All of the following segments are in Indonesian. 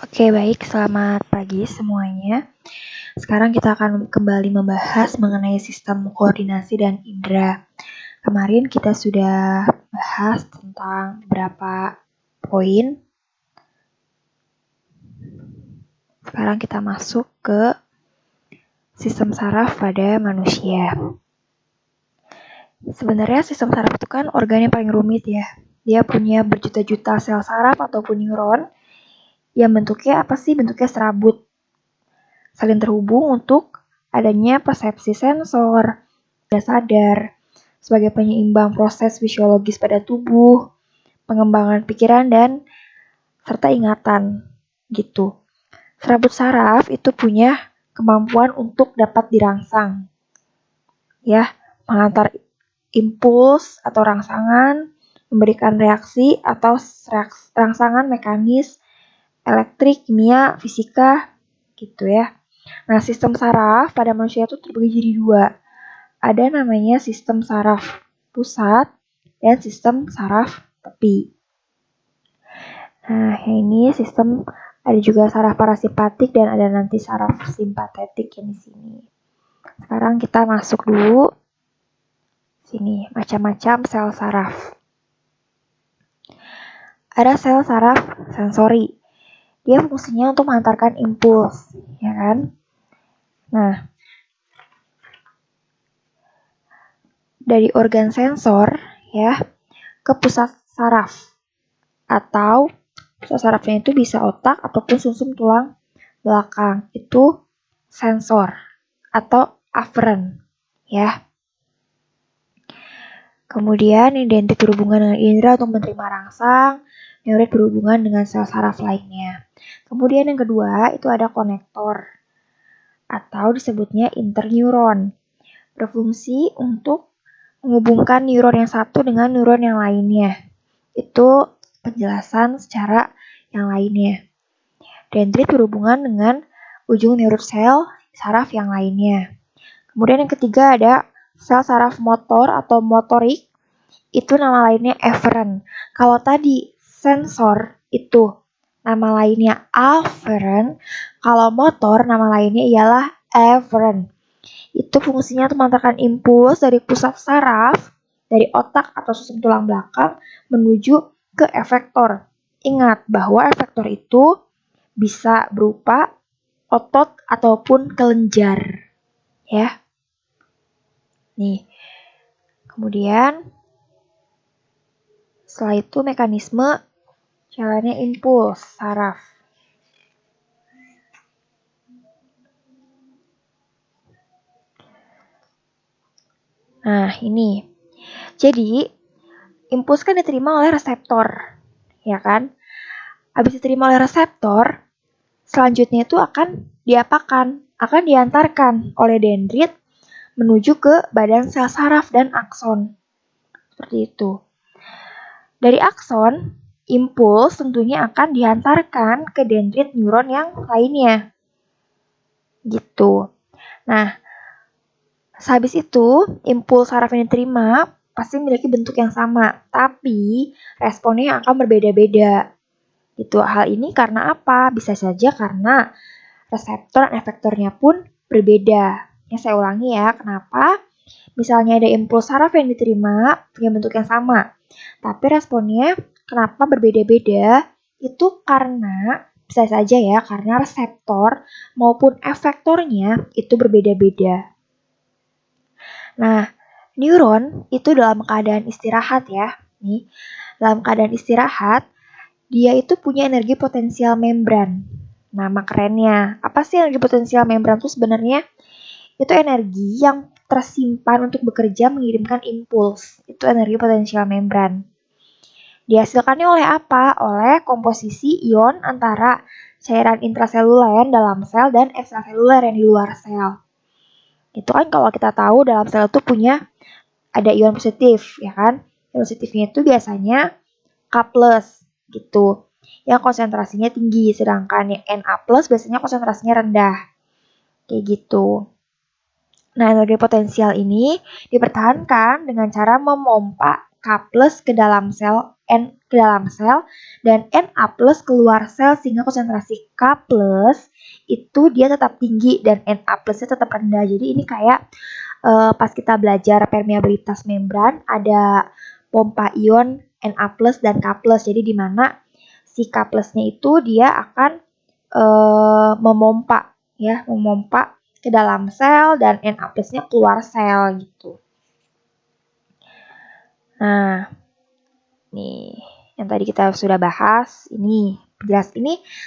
Oke, baik. Selamat pagi semuanya. Sekarang kita akan kembali membahas mengenai sistem koordinasi dan indera. Kemarin kita sudah bahas tentang beberapa poin. Sekarang kita masuk ke sistem saraf pada manusia. Sebenarnya sistem saraf itu kan organ yang paling rumit ya. Dia punya berjuta-juta sel saraf ataupun neuron yang bentuknya apa sih? Bentuknya serabut. Saling terhubung untuk adanya persepsi sensor, sadar, sebagai penyeimbang proses fisiologis pada tubuh, pengembangan pikiran dan serta ingatan gitu. Serabut saraf itu punya kemampuan untuk dapat dirangsang, ya, mengantar impuls atau rangsangan, memberikan reaksi atau rangsangan mekanis, elektrik, kimia, fisika, gitu ya. Nah, sistem saraf pada manusia itu terbagi jadi dua. Ada namanya sistem saraf pusat dan sistem saraf tepi. Nah, ini sistem ada juga saraf parasimpatik dan ada nanti saraf simpatetik yang di sini. Sekarang kita masuk dulu sini, macam-macam sel saraf. Ada sel saraf sensori. Dia fungsinya untuk mengantarkan impuls, ya kan? Nah, dari organ sensor ya ke pusat saraf, atau pusat sarafnya itu bisa otak ataupun sumsum tulang belakang, itu sensor atau aferen ya. Kemudian dendrit berhubungan dengan indera untuk menerima rangsang, neurit berhubungan dengan sel saraf lainnya. Kemudian yang kedua itu ada konektor atau disebutnya interneuron, berfungsi untuk menghubungkan neuron yang satu dengan neuron yang lainnya. Itu penjelasan secara yang lainnya. Dendrit berhubungan dengan ujung neuron sel saraf yang lainnya. Kemudian yang ketiga ada sel saraf motor atau motorik, itu nama lainnya eferen. Kalau tadi sensor itu nama lainnya aferen, kalau motor nama lainnya ialah eferen. Itu fungsinya untuk mengantarkan impuls dari pusat saraf, dari otak atau sistem tulang belakang menuju ke efektor. Ingat bahwa efektor itu bisa berupa otot ataupun kelenjar. Ya. Nih. Kemudian setelah itu mekanisme jalannya impuls saraf. Nah, ini. Jadi, impuls kan diterima oleh reseptor, ya kan? Habis diterima oleh reseptor, selanjutnya itu akan diapakan? Akan diantarkan oleh dendrit menuju ke badan sel saraf dan akson. Seperti itu. Dari akson, impuls tentunya akan diantarkan ke dendrit neuron yang lainnya. Gitu. Nah, sehabis itu, impuls saraf yang diterima pasti memiliki bentuk yang sama, tapi responnya akan berbeda-beda. Gitu. Hal ini karena apa? Bisa saja karena reseptor dan efektornya pun berbeda. Ya, saya ulangi ya, kenapa? Misalnya ada impuls saraf yang diterima punya bentuk yang sama, tapi responnya kenapa berbeda-beda? Itu karena bisa saja ya, karena reseptor maupun efektornya itu berbeda-beda. Nah, neuron itu dalam keadaan istirahat ya. Nih, dalam keadaan istirahat, dia itu punya energi potensial membran. Nama kerennya. Apa sih energi potensial membran itu sebenarnya? Itu energi yang tersimpan untuk bekerja mengirimkan impuls. Itu energi potensial membran. Dihasilkannya oleh apa? Oleh komposisi ion antara cairan intraseluler dalam sel dan ekstraseluler yang di luar sel. Itu kan kalau kita tahu dalam sel itu punya ada ion positif, ya kan? Ion positifnya itu biasanya K+, gitu. Yang konsentrasinya tinggi, sedangkan yang Na+ biasanya konsentrasinya rendah. Kayak gitu. Nah, energi potensial ini dipertahankan dengan cara memompa K+ ke dalam sel ke dalam sel dan Na plus keluar sel sehingga konsentrasi K plus itu dia tetap tinggi dan Na plusnya tetap rendah. Jadi ini kayak pas kita belajar permeabilitas membran ada pompa ion Na plus dan K plus. Jadi di mana si K plusnya itu dia akan memompa ke dalam sel dan Na plusnya keluar sel gitu. Nah, nih yang tadi kita sudah bahas, ini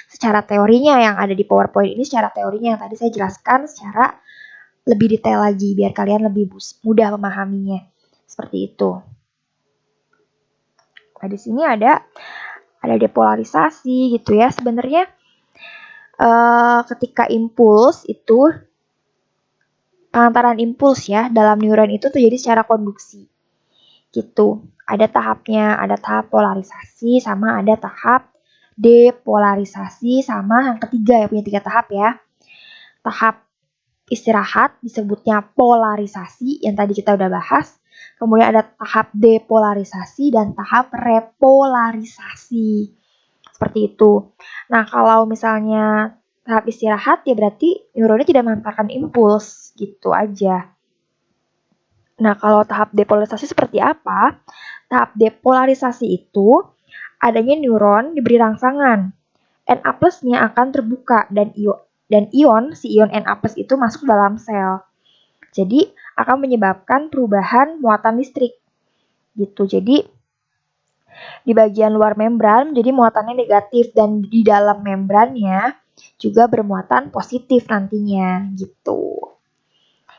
secara teorinya yang ada di PowerPoint ini secara teorinya yang tadi saya jelaskan secara lebih detail lagi biar kalian lebih mudah memahaminya. Seperti itu. Nah, di sini ada depolarisasi gitu ya. Sebenarnya ketika impuls itu pengantaran impuls ya dalam neuron itu terjadi secara konduksi. Gitu. Ada tahapnya, ada tahap polarisasi sama ada tahap depolarisasi sama yang ketiga ya, punya 3 tahap ya. Tahap istirahat disebutnya polarisasi yang tadi kita udah bahas. Kemudian ada tahap depolarisasi dan tahap repolarisasi. Seperti itu. Nah, kalau misalnya tahap istirahat ya berarti neuronnya tidak mengantarkan impuls gitu aja. Nah, kalau tahap depolarisasi seperti apa? Tahap depolarisasi itu adanya neuron diberi rangsangan. Na plusnya akan terbuka dan ion Na plus itu masuk dalam sel. Jadi akan menyebabkan perubahan muatan listrik. Gitu. Jadi di bagian luar membran jadi muatannya negatif dan di dalam membrannya juga bermuatan positif nantinya gitu.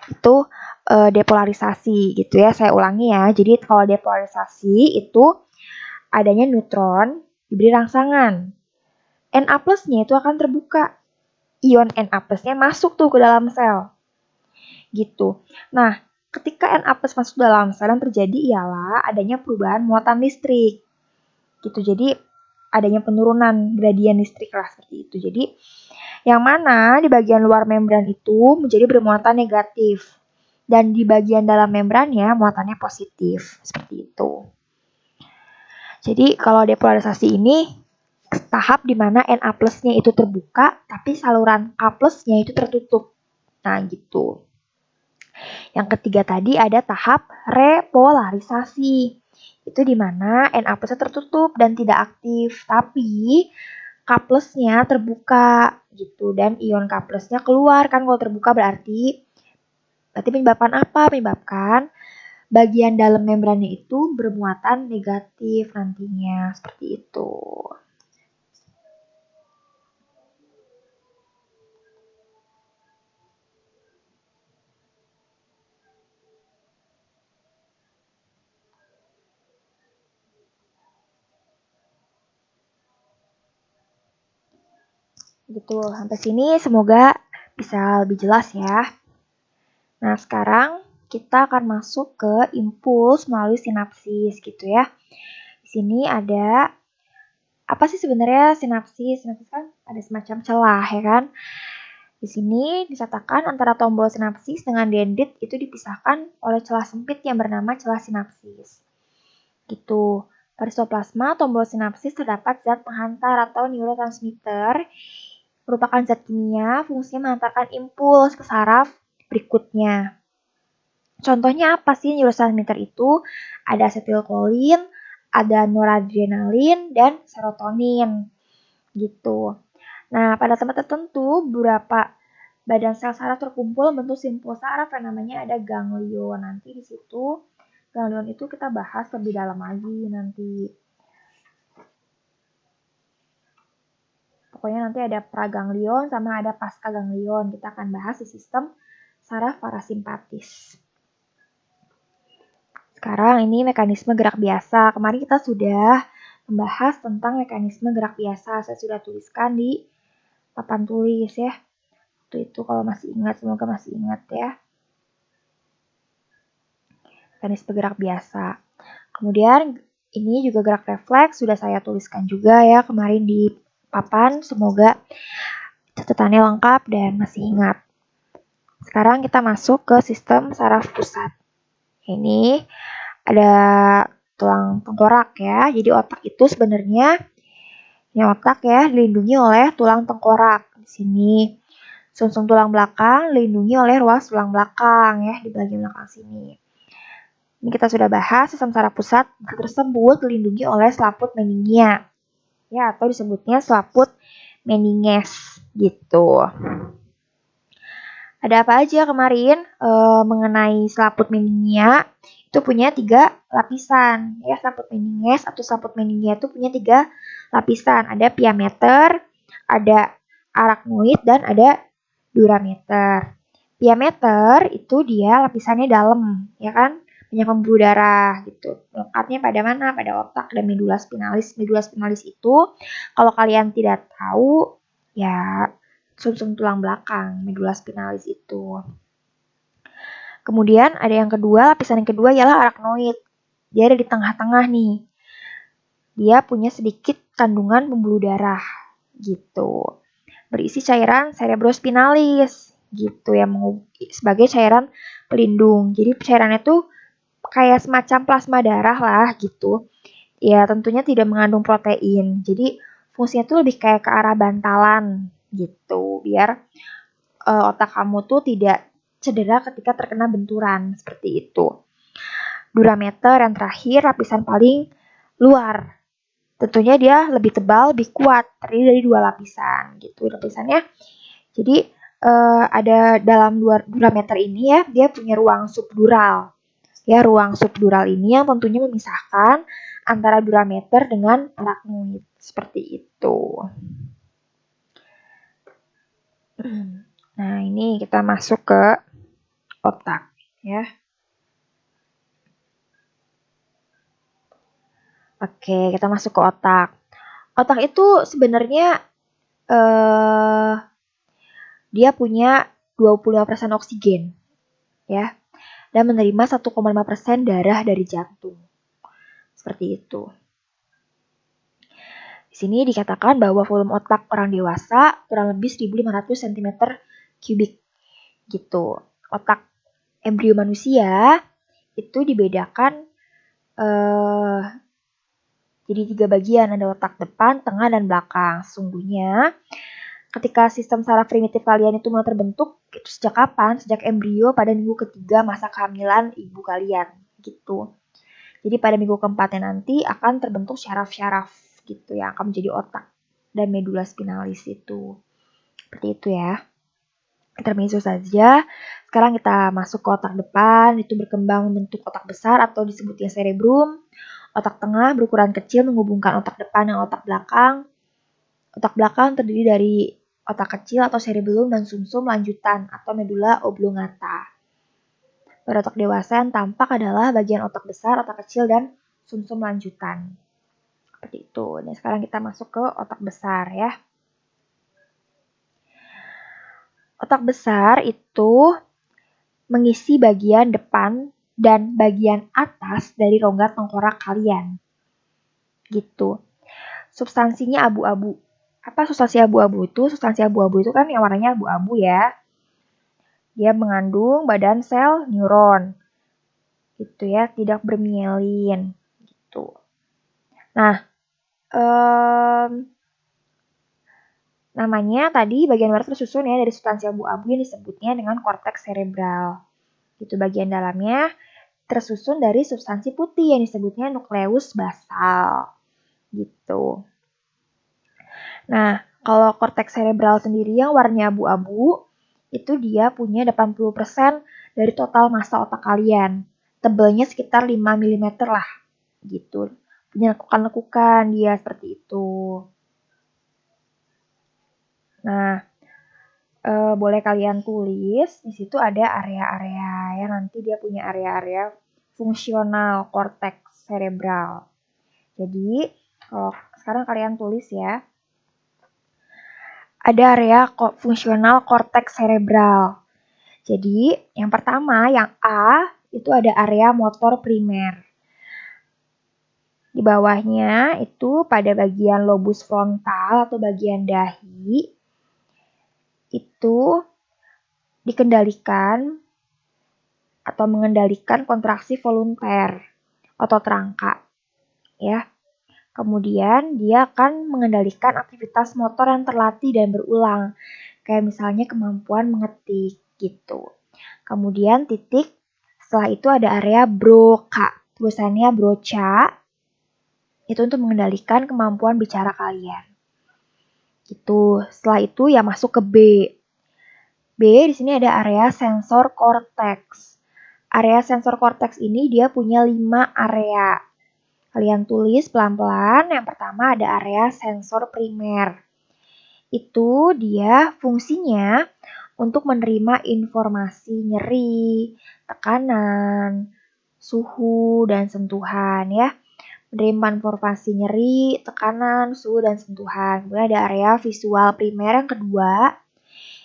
Itu depolarisasi gitu ya. Saya ulangi ya. Jadi kalau depolarisasi itu adanya neutron diberi rangsangan. Na plusnya itu akan terbuka. Ion Na plusnya masuk tuh ke dalam sel. Gitu. Nah, ketika Na plus masuk dalam sel yang terjadi ialah adanya perubahan muatan listrik. Gitu. Jadi adanya penurunan gradien listrik lah seperti itu. Jadi yang mana di bagian luar membran itu menjadi bermuatan negatif. Dan di bagian dalam membrannya muatannya positif. Seperti itu. Jadi kalau depolarisasi ini tahap di mana Na plusnya itu terbuka, tapi saluran K plusnya itu tertutup. Nah gitu. Yang ketiga tadi ada tahap repolarisasi. Itu di mana Na plusnya tertutup dan tidak aktif, tapi K plusnya terbuka gitu dan ion K plusnya keluar kan. Kalau terbuka berarti menyebabkan apa? Menyebabkan bagian dalam membrannya itu bermuatan negatif nantinya, seperti itu. Gitu, sampai sini semoga bisa lebih jelas ya. Nah, sekarang kita akan masuk ke impuls melalui sinapsis gitu ya. Di sini ada apa sih sebenarnya sinapsis? Sinapsis kan ada semacam celah ya kan. Di sini disatakan antara tombol sinapsis dengan dendrit itu dipisahkan oleh celah sempit yang bernama celah sinapsis. Gitu. Pada sitoplasma tombol sinapsis terdapat zat penghantar atau neurotransmitter merupakan zat kimia fungsinya mengantarkan impuls ke saraf berikutnya. Contohnya apa sih neurotransmitter itu? Ada asetilkolin, ada noradrenalin, dan serotonin. Gitu. Nah, pada tempat tertentu, beberapa badan sel saraf terkumpul membentuk simpul saraf yang namanya ada ganglion. Nanti di situ, ganglion itu kita bahas lebih dalam lagi nanti. Pokoknya nanti ada praganglion sama ada pascaganglion. Kita akan bahas di sistem saraf parasimpatis. Sekarang ini mekanisme gerak biasa. Kemarin kita sudah membahas tentang mekanisme gerak biasa. Saya sudah tuliskan di papan tulis ya. Waktu itu kalau masih ingat, semoga masih ingat ya. Mekanisme gerak biasa. Kemudian ini juga gerak refleks sudah saya tuliskan juga ya kemarin di papan. Semoga catatannya lengkap dan masih ingat. Sekarang kita masuk ke sistem saraf pusat. Ini ada tulang tengkorak ya. Jadi otak itu sebenarnya ini otak ya dilindungi oleh tulang tengkorak. Di sini sumsum tulang belakang dilindungi oleh ruas tulang belakang ya di bagian belakang sini. Ini kita sudah bahas sistem saraf pusat tersebut dilindungi oleh selaput meningia ya atau disebutnya selaput meninges gitu. Ada apa aja kemarin mengenai selaput meningia? Itu punya 3 lapisan. Ya, selaput meninges atau selaput meningia itu punya 3 lapisan. Ada piameter, ada arachnoid, dan ada durameter. Piameter itu dia lapisannya dalam, ya kan? Banyak pembuluh darah gitu. Lekatnya pada mana? Pada otak dan medula spinalis. Medula spinalis itu kalau kalian tidak tahu, ya sumsum tulang belakang, medula spinalis itu. Kemudian ada yang kedua, lapisan yang kedua ialah arachnoid. Dia ada di tengah-tengah nih. Dia punya sedikit kandungan pembuluh darah gitu. Berisi cairan cerebrospinalis gitu yang sebagai cairan pelindung. Jadi cairannya tuh kayak semacam plasma darah lah gitu. Ya tentunya tidak mengandung protein. Jadi fungsinya tuh lebih kayak ke arah bantalan gitu. Biar otak kamu tuh tidak cedera ketika terkena benturan seperti itu. Durameter yang terakhir lapisan paling luar. Tentunya dia lebih tebal, lebih kuat, terdiri dari 2 lapisan gitu lapisannya. Jadi ada dalam durameter ini ya, dia punya ruang subdural. Ya, ruang subdural ini yang tentunya memisahkan antara durameter dengan arachnoid seperti itu. Nah, ini kita masuk ke otak ya. Oke, kita masuk ke otak. Otak itu sebenarnya dia punya 25% oksigen ya dan menerima 1,5% darah dari jantung. Seperti itu. Di sini dikatakan bahwa volume otak orang dewasa kurang lebih 1.500 cm3 gitu. Otak embrio manusia itu dibedakan jadi 3 bagian, ada otak depan, tengah, dan belakang. Sesungguhnya ketika sistem saraf primitif kalian itu mulai terbentuk, itu sejak kapan? Sejak embrio pada minggu ketiga masa kehamilan ibu kalian gitu. Jadi pada minggu keempatnya nanti akan terbentuk syaraf-syaraf gitu yang akan menjadi otak dan medula spinalis itu. Seperti itu ya. Intermezzo saja. Sekarang kita masuk ke otak depan, itu berkembang membentuk otak besar atau disebutnya cerebrum. Otak tengah berukuran kecil menghubungkan otak depan dan otak belakang. Otak belakang terdiri dari otak kecil atau cerebellum dan sumsum lanjutan atau medula oblongata. Pada otak dewasa yang tampak adalah bagian otak besar, otak kecil, dan sumsum lanjutan. Seperti itu. Nah, sekarang kita masuk ke otak besar ya. Otak besar itu mengisi bagian depan dan bagian atas dari rongga tengkorak kalian. Gitu. Substansinya abu-abu. Apa substansi abu-abu itu? Substansi abu-abu itu kan yang warnanya abu-abu ya. Dia mengandung badan sel neuron. Gitu ya, tidak bermielin gitu. Nah, namanya tadi bagian luar tersusun ya dari substansi abu-abu yang disebutnya dengan korteks cerebral. Itu bagian dalamnya tersusun dari substansi putih yang disebutnya nukleus basal. Gitu. Nah, kalau korteks cerebral sendiri yang warnanya abu-abu, itu dia punya 80% dari total massa otak kalian. Tebelnya sekitar 5 mm lah, gitu. Punya lekukan-lekukan dia seperti itu. Nah, boleh kalian tulis, di situ ada area-area ya, nanti dia punya area-area fungsional korteks cerebral. Jadi, kalau sekarang kalian tulis ya, ada area fungsional korteks cerebral. Jadi, yang pertama, yang A, itu ada area motor primer. Di bawahnya itu pada bagian lobus frontal atau bagian dahi, itu dikendalikan atau mengendalikan kontraksi volunter, otot rangka. ya. Kemudian dia akan mengendalikan aktivitas motor yang terlatih dan berulang, kayak misalnya kemampuan mengetik gitu. Kemudian titik, setelah itu ada area broca, tulisannya broca, itu untuk mengendalikan kemampuan bicara kalian. Gitu. Setelah itu ya masuk ke B. B di sini ada area sensor cortex. Area sensor cortex ini dia punya 5 area. Kalian tulis pelan-pelan. Yang pertama ada area sensor primer. Itu dia fungsinya untuk menerima informasi nyeri, tekanan, suhu, dan sentuhan ya. Menerima informasi nyeri, tekanan, suhu, dan sentuhan. Kemudian ada area visual primer yang kedua.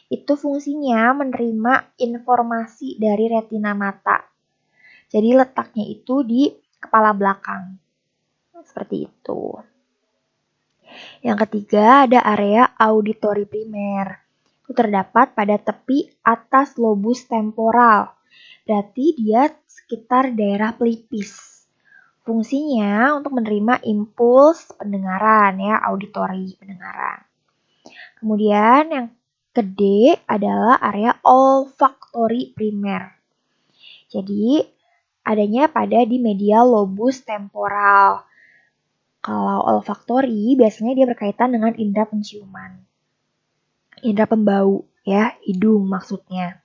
Itu fungsinya menerima informasi dari retina mata. Jadi letaknya itu di kepala belakang. Seperti itu. Yang ketiga ada area auditory primer. Itu terdapat pada tepi atas lobus temporal. Berarti dia sekitar daerah pelipis. Fungsinya untuk menerima impuls pendengaran ya, auditory pendengaran. Kemudian yang kedua adalah area olfactory primer. Jadi adanya pada di medial lobus temporal. Kalau olfactory biasanya dia berkaitan dengan indera penciuman. Indera pembau ya, hidung maksudnya.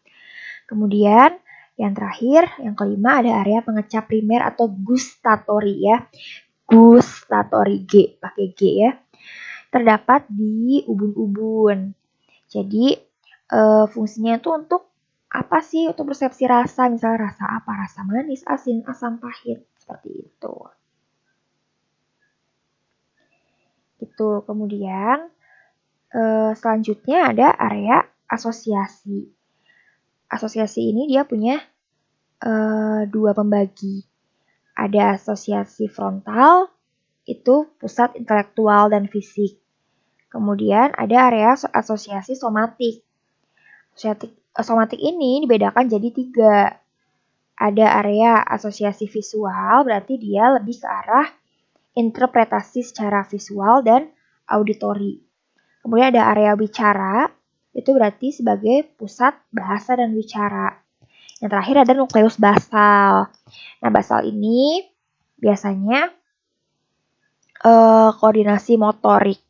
Kemudian yang terakhir, yang kelima ada area pengecap primer atau gustatory ya. Gustatory G, pakai G ya. Terdapat di ubun-ubun. Jadi fungsinya itu untuk apa sih? Untuk persepsi rasa, misalnya rasa apa? Rasa manis, asin, asam, pahit, seperti itu. Gitu. Kemudian selanjutnya ada area asosiasi. Asosiasi ini dia punya dua pembagi. Ada asosiasi frontal, itu pusat intelektual dan fisik. Kemudian ada area asosiasi somatik. Somatik ini dibedakan jadi 3. Ada area asosiasi visual, berarti dia lebih ke arah interpretasi secara visual dan auditori. Kemudian ada area bicara, itu berarti sebagai pusat bahasa dan bicara. Yang terakhir ada nukleus basal. Nah, basal ini biasanya koordinasi motorik.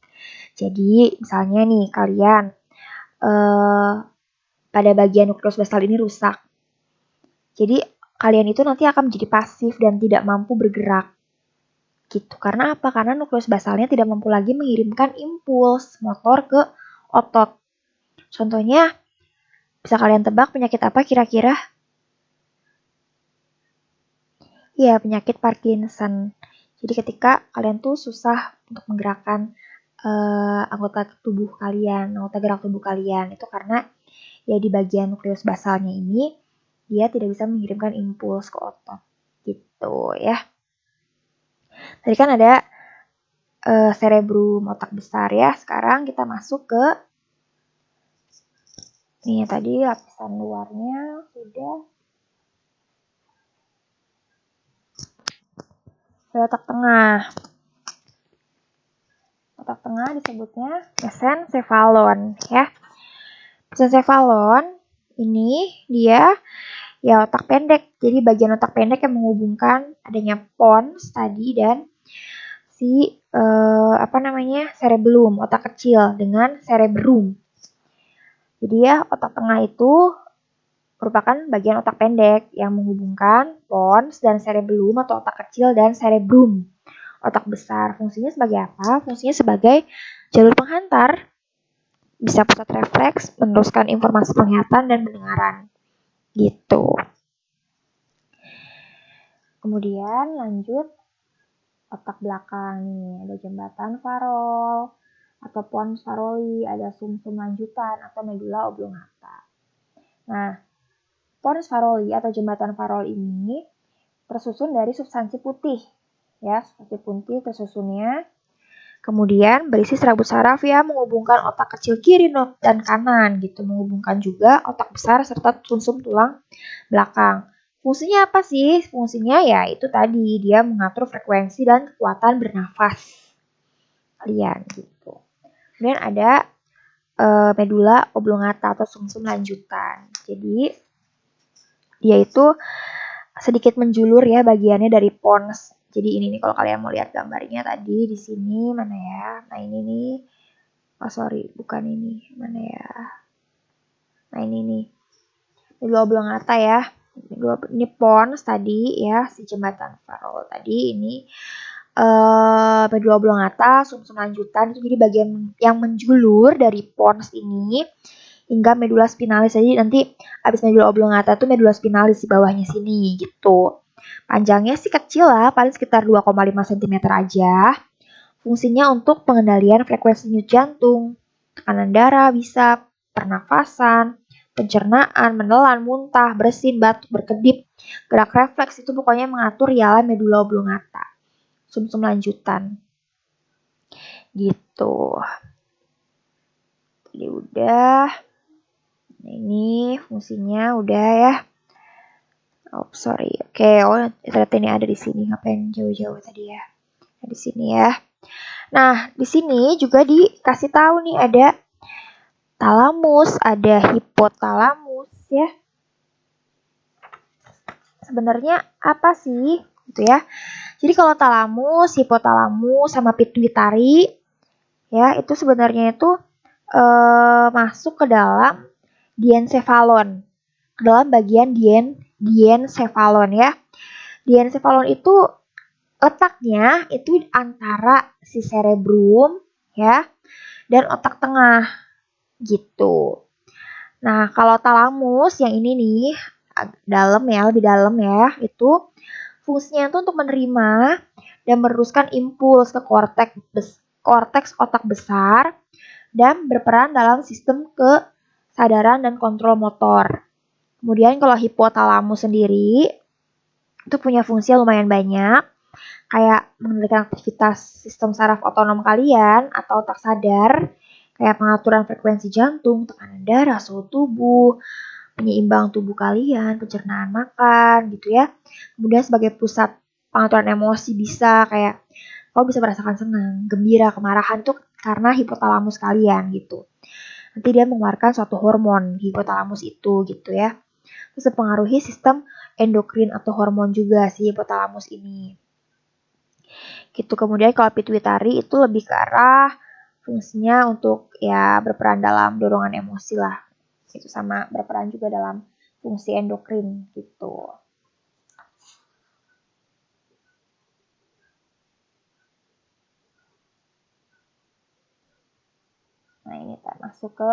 Jadi, misalnya nih kalian pada bagian nukleus basal ini rusak. Jadi, kalian itu nanti akan menjadi pasif dan tidak mampu bergerak. Gitu. Karena apa? Karena nukleus basalnya tidak mampu lagi mengirimkan impuls motor ke otot. Contohnya, bisa kalian tebak penyakit apa kira-kira? Iya, penyakit Parkinson. Jadi ketika kalian tuh susah untuk menggerakkan anggota gerak tubuh kalian, itu karena ya di bagian nukleus basalnya ini dia tidak bisa mengirimkan impuls ke otot. Gitu ya. Tadi kan ada cerebrum, otak besar ya. Sekarang kita masuk ke nih tadi lapisan luarnya sudah. Otak tengah. Otak tengah disebutnya mesencephalon ya. Mesencephalon ini dia ya otak pendek. Jadi bagian otak pendek yang menghubungkan adanya pons tadi dan si cerebellum, otak kecil dengan cerebrum. Jadi ya otak tengah itu merupakan bagian otak pendek yang menghubungkan pons dan cerebellum atau otak kecil dan cerebrum, otak besar. Fungsinya sebagai apa? Fungsinya sebagai jalur penghantar, bisa pusat refleks, meneruskan informasi penglihatan dan pendengaran. Gitu. Kemudian lanjut otak belakang nih, ada jembatan Farol atau pons Faroli, ada sumsum lanjutan atau medula oblongata. Nah, pons Faroli atau jembatan Farol ini tersusun dari substansi putih. Ya, substansi putih tersusunnya. Kemudian berisi serabut saraf yang menghubungkan otak kecil kiri dan kanan gitu, menghubungkan juga otak besar serta sumsum tulang belakang. Fungsinya apa sih? Fungsinya ya itu tadi, dia mengatur frekuensi dan kekuatan bernafas kalian gitu. Kemudian ada medula oblongata atau sumsum lanjutan. Jadi dia itu sedikit menjulur ya bagiannya dari pons. Jadi ini nih kalau kalian mau lihat gambarnya tadi di sini mana ya? Nah ini nih. Oh sorry, bukan ini. Mana ya? Nah ini nih. Medula oblongata ya. Ini pons tadi ya, si jembatan Farol tadi ini medula oblongata, sumsum lanjutan itu jadi bagian yang menjulur dari pons ini hingga medula spinalis. Jadi nanti abis medula oblongata tuh medula spinalis di bawahnya sini gitu. Panjangnya sih kecil lah, paling sekitar 2,5 cm aja. Fungsinya untuk pengendalian frekuensi denyut jantung, tekanan darah bisa, pernafasan, pencernaan, menelan, muntah, bersin, batuk, berkedip, gerak refleks itu pokoknya mengatur ialah medula oblongata. Sumsum lanjutan. Gitu. Jadi udah. Nah, ini fungsinya udah ya. Oh, sorry. Oke, ternyata ini ada di sini. Ngapain jauh-jauh tadi ya? Nah, di sini ya. Nah, di sini juga dikasih tahu nih ada talamus, ada hipotalamus ya. Sebenarnya apa sih? Gitu ya. Jadi kalau talamus, hipotalamus sama pituitari ya, itu sebenarnya itu masuk ke dalam diencephalon. Ke dalam bagian diencephalon ya. Diencephalon itu letaknya itu antara si cerebrum ya dan otak tengah gitu. Nah, kalau talamus yang ini nih dalam ya, lebih dalam ya, itu fungsinya itu untuk menerima dan meneruskan impuls ke korteks otak besar dan berperan dalam sistem kesadaran dan kontrol motor. Kemudian kalau hipotalamus sendiri itu punya fungsi yang lumayan banyak, kayak mengendalikan aktivitas sistem saraf otonom kalian atau otak sadar, kayak pengaturan frekuensi jantung, tekanan darah, suhu tubuh, penyeimbang tubuh kalian, pencernaan makan gitu ya. Kemudian sebagai pusat pengaturan emosi bisa kayak kau bisa merasakan senang, gembira, kemarahan tuh karena hipotalamus kalian gitu. Nanti dia mengeluarkan suatu hormon di hipotalamus itu gitu ya. Terus mempengaruhi sistem endokrin atau hormon juga si hipotalamus ini. Gitu. Kemudian kalau pituitari itu lebih ke arah fungsinya untuk ya berperan dalam dorongan emosi lah. Itu sama berperan juga dalam fungsi endokrin gitu. Nah ini kita masuk ke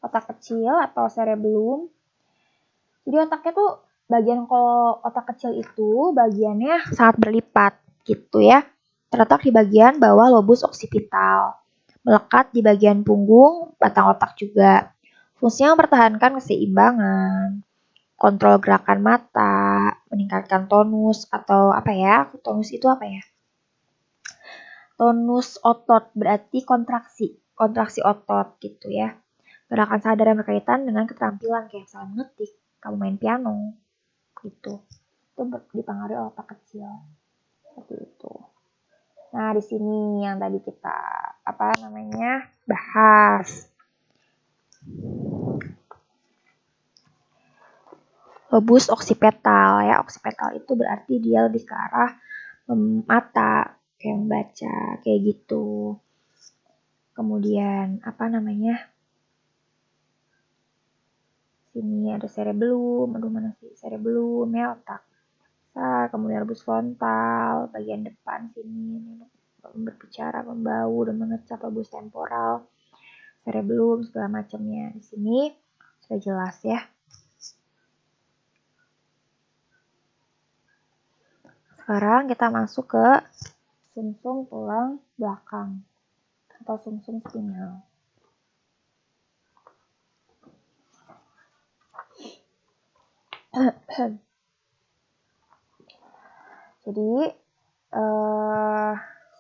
otak kecil atau cerebellum. Jadi otaknya tuh bagian kalau otak kecil itu bagiannya sangat berlipat gitu ya. Terletak di bagian bawah lobus occipital. Melekat di bagian punggung, batang otak juga. Fungsinya mempertahankan keseimbangan, kontrol gerakan mata, meningkatkan tonus atau apa ya? Tonus itu apa ya? Tonus otot berarti kontraksi otot gitu ya. Gerakan sadar yang berkaitan dengan keterampilan kayak misalnya mengetik, kamu main piano gitu. Itu dipengaruhi oleh otak kecil. Seperti itu. Nah, di sini yang tadi kita bahas. Lobus occipital ya. Occipital itu berarti dia lebih ke arah mata, kayak membaca, kayak gitu. Kemudian sini ada cerebellum, mana sih cerebellum ya, otak. Kemudian lobus frontal, bagian depan sini berbicara, membau dan mengecap, lobus temporal, cerebellum segala macamnya. Di sini sudah jelas ya. Sekarang kita masuk ke sumsum tulang belakang atau sumsum spinal. Jadi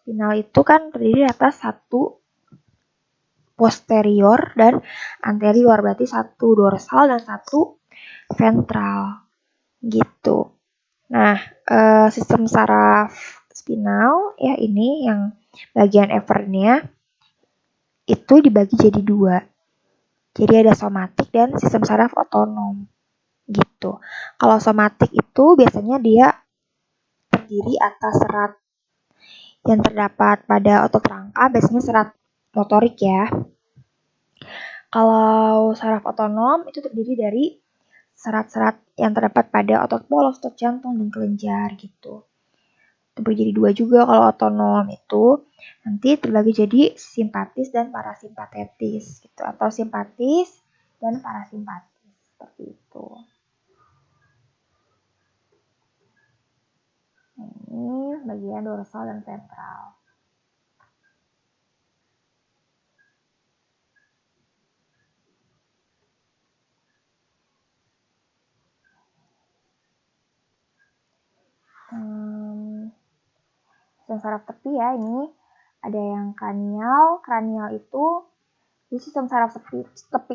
spinal itu kan terdiri atas satu posterior dan anterior, berarti satu dorsal dan satu ventral. gitu. Nah, sistem saraf spinal ya ini yang bagian effernya itu dibagi jadi 2. Jadi ada somatik dan sistem saraf otonom gitu. Kalau somatik itu biasanya dia terdiri atas serat yang terdapat pada otot rangka, biasanya serat motorik ya. Kalau saraf otonom itu terdiri dari serat-serat yang terdapat pada otot polos, otot jantung, dan kelenjar gitu. Terbagi jadi 2 juga kalau otonom itu nanti terbagi jadi simpatis dan parasimpatetis gitu, atau simpatis dan parasimpatis seperti itu. Ini bagian dorsal dan ventral. Sistem saraf tepi ya, ini ada yang kranial. Kranial itu di sistem saraf tepi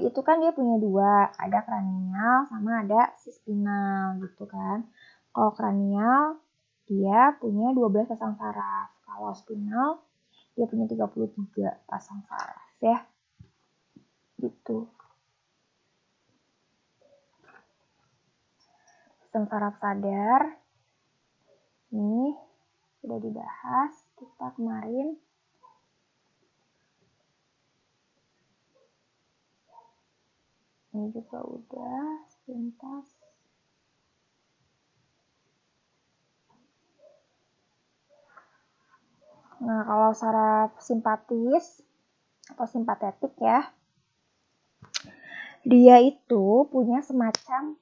itu kan dia punya 2, ada kranial sama ada spinal gitu kan. Kalau kranial dia punya 12 pasang saraf, kalau spinal dia punya 33 pasang saraf ya. Gitu. Sistem saraf sadar ini sudah dibahas kita kemarin. Ini juga udah sepintas. Nah, kalau saraf simpatis atau simpatetik ya, dia itu punya semacam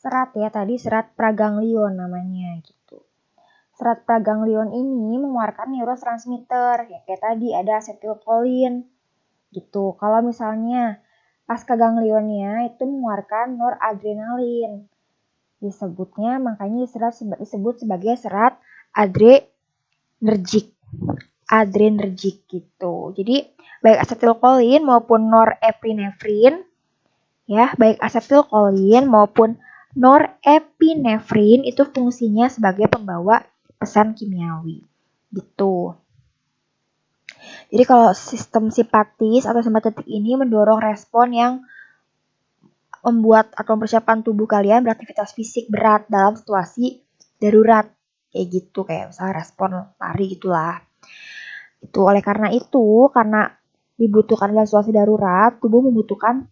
serat ya, tadi serat praganglion namanya gitu. Serat praganglion ini mengeluarkan neurotransmitter ya, kayak tadi ada asetilkolin gitu. Kalau misalnya pasca ganglionnya itu mengeluarkan noradrenalin, disebutnya makanya disebut sebagai serat adrenergik gitu. Jadi baik asetilkolin maupun norepinefrin ya, baik asetilkolin maupun norepinefrin itu fungsinya sebagai pembawa pesan kimiawi gitu. Jadi kalau sistem simpatis atau simpatetik ini mendorong respon yang membuat atau mempersiapkan tubuh kalian beraktivitas fisik berat dalam situasi darurat kayak gitu, kayak misalnya respon lari gitulah. Itu oleh karena itu, karena dibutuhkan dalam situasi darurat, tubuh membutuhkan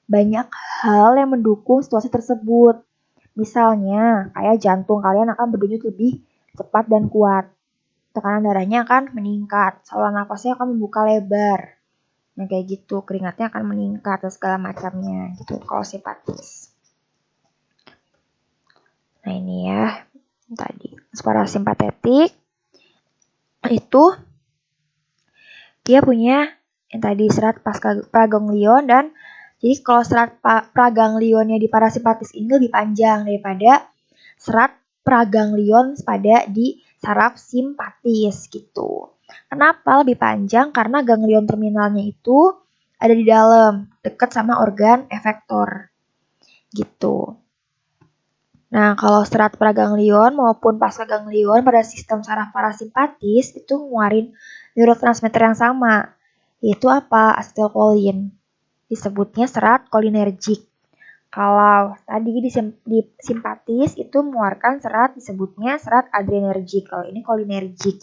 banyak hal yang mendukung situasi tersebut. Misalnya, kayak jantung kalian akan berdenyut lebih cepat dan kuat. Tekanan darahnya akan meningkat, saluran nafasnya akan membuka lebar. Nah kayak gitu, keringatnya akan meningkat dan segala macamnya gitu kalau simpatis. Nah ini ya, tadi parasimpatetik itu dia punya yang tadi serat praganglion, dan jadi kalau serat praganglionnya di parasimpatis ini lebih panjang daripada serat praganglion pada di saraf simpatis gitu. Kenapa lebih panjang? Karena ganglion terminalnya itu ada di dalam, dekat sama organ efektor gitu. Nah, kalau serat praganglion maupun pascaganglion pada sistem saraf parasimpatis itu ngeluarin neurotransmitter yang sama, yaitu apa? Asetilkolin. Disebutnya serat kolinergik. Kalau tadi di simpatis itu mengeluarkan serat disebutnya serat adrenergik. Kalau ini kolinergik.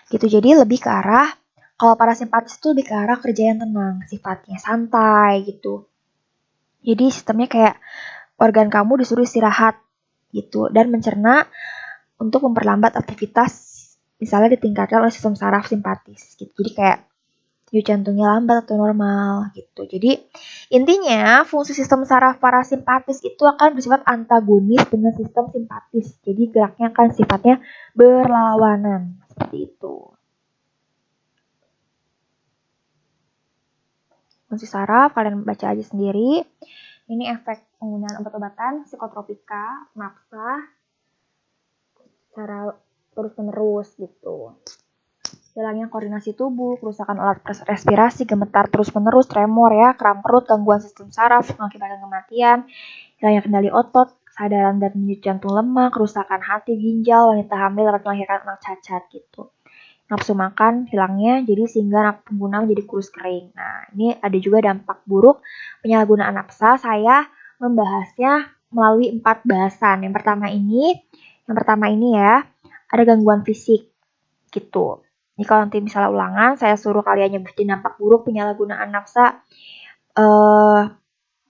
Gitu. Jadi lebih ke arah, kalau parasimpatis itu lebih ke arah kerja yang tenang, sifatnya santai gitu. Jadi sistemnya kayak organ kamu disuruh istirahat gitu dan mencerna untuk memperlambat aktivitas misalnya ditingkatkan oleh sistem saraf simpatis gitu. Jadi kayak denyut jantungnya lambat atau normal gitu. Jadi intinya fungsi sistem saraf parasimpatis itu akan bersifat antagonis dengan sistem simpatis. Jadi geraknya akan sifatnya berlawanan seperti itu. Fungsi saraf kalian baca aja sendiri. Ini efek penggunaan obat-obatan psikotropika, napsa secara terus-menerus gitu. Hilangnya koordinasi tubuh, kerusakan alat respirasi, gemetar terus-menerus, tremor ya, kram perut, gangguan sistem saraf, mengakibatkan kematian, hilangnya kendali otot, kesadaran dan denyut jantung lemah, kerusakan hati, ginjal, wanita hamil dapat melahirkan anak cacat gitu. Nafsu makan hilangnya, jadi sehingga pengguna menjadi kurus kering. Nah, ini ada juga dampak buruk penyalahgunaan nafsa. Saya membahasnya melalui 4 bahasan. Yang pertama ini ya, ada gangguan fisik gitu. Ini kalau nanti misalnya ulangan, saya suruh kalian nyebutin dampak buruk penyalahgunaan nafsa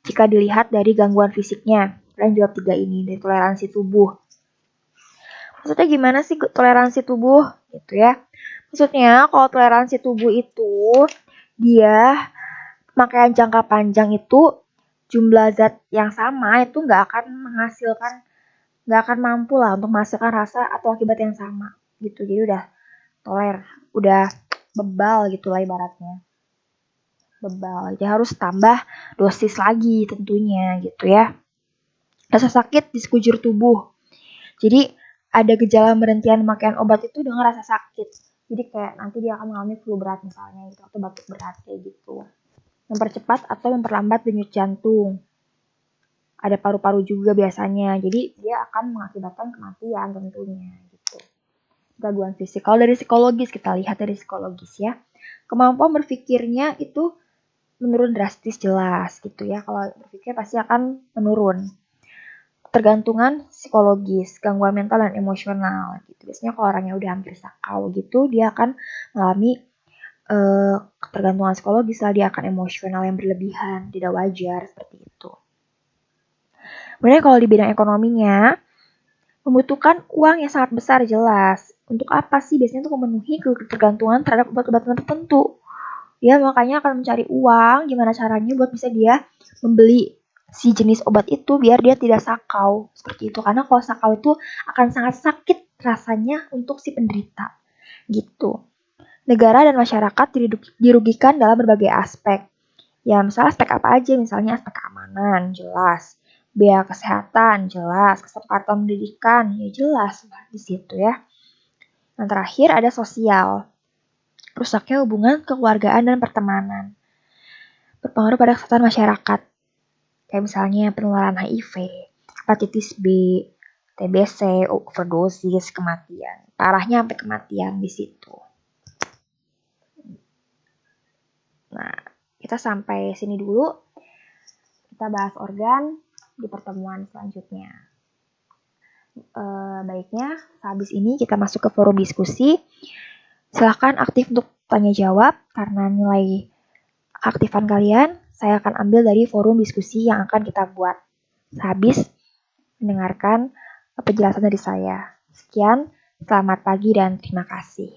jika dilihat dari gangguan fisiknya. Kalian jawab 3 ini, dari toleransi tubuh. Maksudnya gimana sih toleransi tubuh? Gitu ya. Maksudnya kalau toleransi tubuh itu dia pemakaian jangka panjang itu jumlah zat yang sama itu nggak akan mampu lah untuk menghasilkan rasa atau akibat yang sama gitu. Jadi udah bebal gitu lah ibaratnya. Bebal. Jadi harus tambah dosis lagi tentunya gitu ya. Rasa sakit di sekujur tubuh. Jadi ada gejala berhentian pemakaian obat itu dengan rasa sakit. Jadi kayak nanti dia akan mengalami flu berat misalnya gitu, atau batuk berat kayak gitu. Mempercepat atau memperlambat denyut jantung. Ada paru-paru juga biasanya. Jadi dia akan mengakibatkan kematian tentunya gitu. Gangguan fisik. Kalau dari psikologis, kita lihat dari psikologis ya. Kemampuan berpikirnya itu menurun drastis jelas gitu ya. Kalau berpikir pasti akan menurun. Tergantungan psikologis, gangguan mental dan emosional gitu. Biasanya kalau orangnya udah hampir sakau gitu, dia akan mengalami ketergantungan psikologis lah, dia akan emosional yang berlebihan, tidak wajar seperti itu. Kemudian kalau di bidang ekonominya, membutuhkan uang yang sangat besar jelas. Untuk apa sih? Biasanya untuk memenuhi ketergantungan terhadap obat-obatan tertentu. Dia makanya akan mencari uang, gimana caranya buat bisa dia membeli si jenis obat itu biar dia tidak sakau. Seperti itu. Karena kalau sakau itu akan sangat sakit rasanya untuk si penderita. Gitu. Negara dan masyarakat dirugikan dalam berbagai aspek. Ya, misalnya aspek apa aja? Misalnya aspek keamanan, jelas. Biaya kesehatan, jelas. Kesempatan pendidikan, ya jelas di situ ya. Yang terakhir ada sosial. Rusaknya hubungan kekeluargaan dan pertemanan. Berpengaruh pada kesehatan masyarakat. Kayak misalnya penularan HIV, hepatitis B, TBC, overdosis, kematian. Parahnya sampai kematian di situ. Nah, kita sampai sini dulu. Kita bahas organ di pertemuan selanjutnya. Baiknya, habis ini kita masuk ke forum diskusi. Silahkan aktif untuk tanya jawab, karena nilai aktifan kalian saya akan ambil dari forum diskusi yang akan kita buat. Habis mendengarkan penjelasan dari saya. Sekian, selamat pagi dan terima kasih.